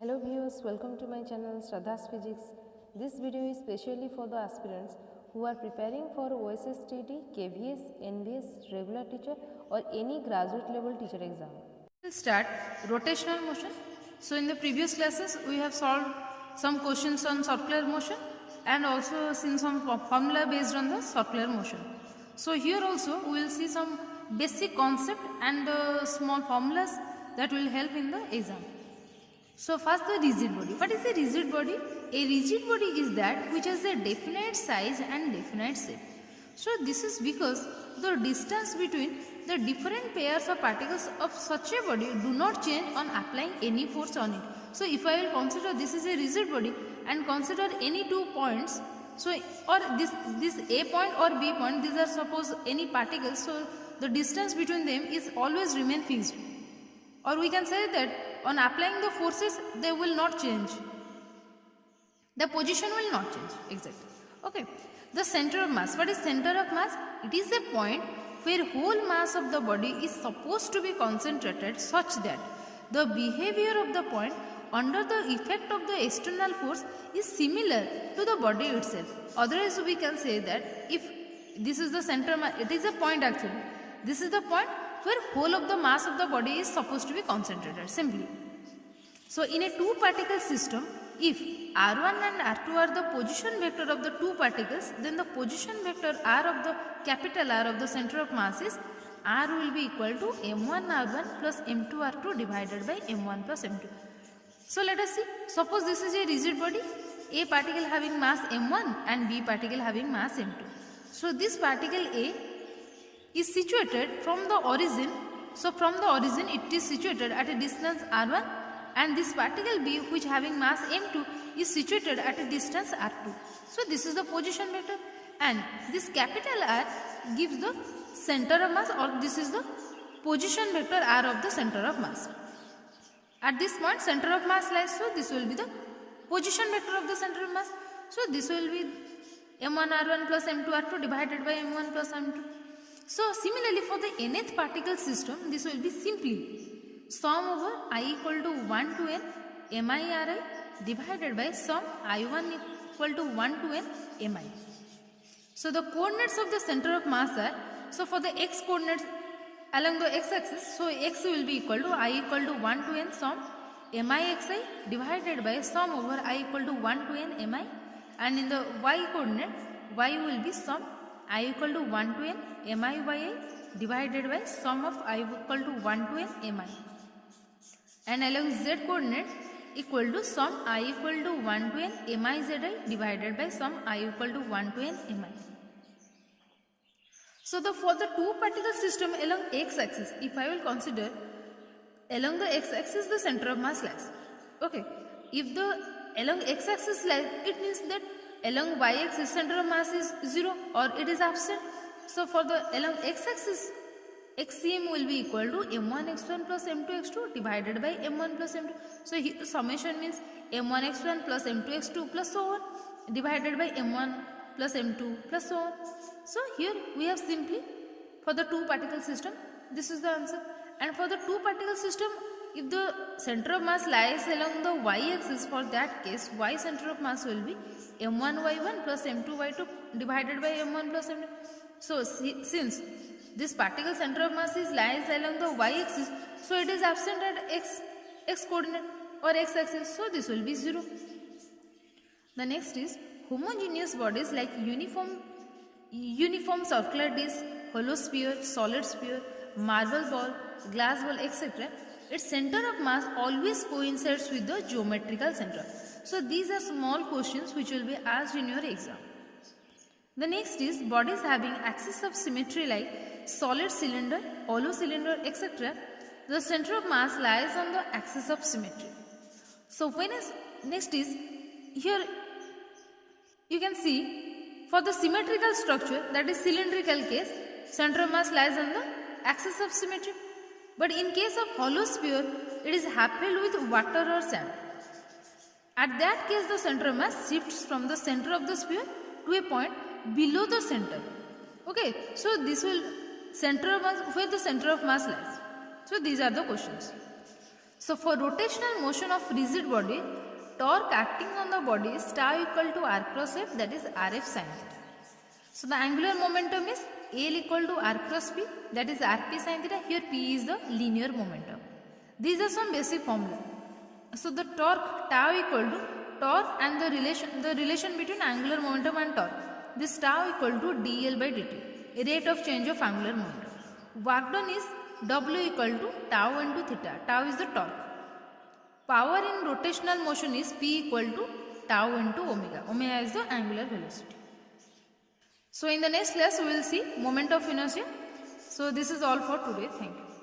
Hello viewers, welcome to my channel Shraddha's Physics. This video is specially for the aspirants who are preparing for OSSTD, KVS, NBS, regular teacher or any graduate level teacher exam. We'll start rotational motion. So in the previous classes we have solved some questions on circular motion and also seen some formula based on the circular motion. So here also we will see some basic concept and small formulas that will help in the exam. So first the rigid body. What is a rigid body? A rigid body is that which has a definite size and definite shape. So this is because the distance between the different pairs of particles of such a body do not change on applying any force on it. So if I will consider this is a rigid body and consider any 2 points, so or this A point or B point, these are suppose any particles, so the distance between them is always remain fixed. Or we can say that on applying the forces they will not change. The position will not change. Exactly. Okay. The center of mass. What is center of mass? It is a point where whole mass of the body is supposed to be concentrated such that the behavior of the point under the effect of the external force is similar to the body itself. Otherwise we can say that if this is the center mass, it is a point actually. This is the point where whole of the mass of the body is supposed to be concentrated simply. So in a two particle system, if r1 and r2 are the position vector of the two particles, then the position vector r of the capital R of the center of mass is r will be equal to m1 r1 plus m2 r2 divided by m1 plus m2. So let us see, suppose this is a rigid body, a particle having mass m1 and b particle having mass m2. So this particle A is situated from the origin. So from the origin it is situated at a distance r1, and this particle B which having mass m2 is situated at a distance r2. So this is the position vector, and this capital R gives the center of mass, or this is the position vector R of the center of mass. At this point center of mass lies, so this will be the position vector of the center of mass. So this will be m1 r1 plus m2 r2 divided by m1 plus m2. So similarly for the nth particle system, this will be simply sum over I equal to 1 to n mi ri divided by sum I1 equal to 1 to n mi. So the coordinates of the center of mass are, so for the x coordinates along the x axis, so x will be equal to I equal to 1 to n sum mixi divided by sum over I equal to 1 to n mi, and in the y coordinate y will be sum I equal to 1 to n mi yi divided by sum of I equal to 1 to n mi, and along z coordinate equal to sum I equal to 1 to n mi zi divided by sum I equal to 1 to n mi. So for the two particle system along x axis, if I will consider along the x axis the center of mass lies. Okay, if the along x axis lies, it means that along y axis center of mass is 0 or it is absent. So for the along x axis, xcm will be equal to m1 x1 plus m2 x2 divided by m1 plus m2. So here summation means m1 x1 plus m2 x2 plus so on divided by m1 plus m2 plus so on. So here we have simply for the two particle system, this is the answer. And for the two particle system, if the center of mass lies along the y axis, for that case y center of mass will be m1 y1 plus m2 y2 divided by m1 plus m2. So since this particle center of mass is lies along the y axis, so it is absent at x coordinate or x axis, so this will be 0. The next is homogeneous bodies like uniform circular disc, hollow sphere, solid sphere, marble ball, glass ball, etc. Its center of mass always coincides with the geometrical center. So these are small questions which will be asked in your exam. The next is bodies having axis of symmetry like solid cylinder, hollow cylinder, etc. The center of mass lies on the axis of symmetry. So next is here you can see for the symmetrical structure, that is cylindrical case, center of mass lies on the axis of symmetry. But in case of hollow sphere, it is half filled with water or sand. At that case the center of mass shifts from the center of the sphere to a point below the center. Okay, so this will center of mass, where the center of mass lies. So these are the questions. So for rotational motion of rigid body, torque acting on the body is tau equal to r cross f, that is rf sin theta. So the angular momentum is L equal to r cross p, that is rp sin theta. Here p is the linear momentum. These are some basic formula. So the torque tau equal to torque and the relation between angular momentum and torque. This tau equal to dl by dt, rate of change of angular momentum. Work done is W equal to tau into theta. Tau is the torque. Power in rotational motion is P equal to tau into omega. Omega is the angular velocity. So in the next class we will see moment of inertia. So this is all for today. Thank you.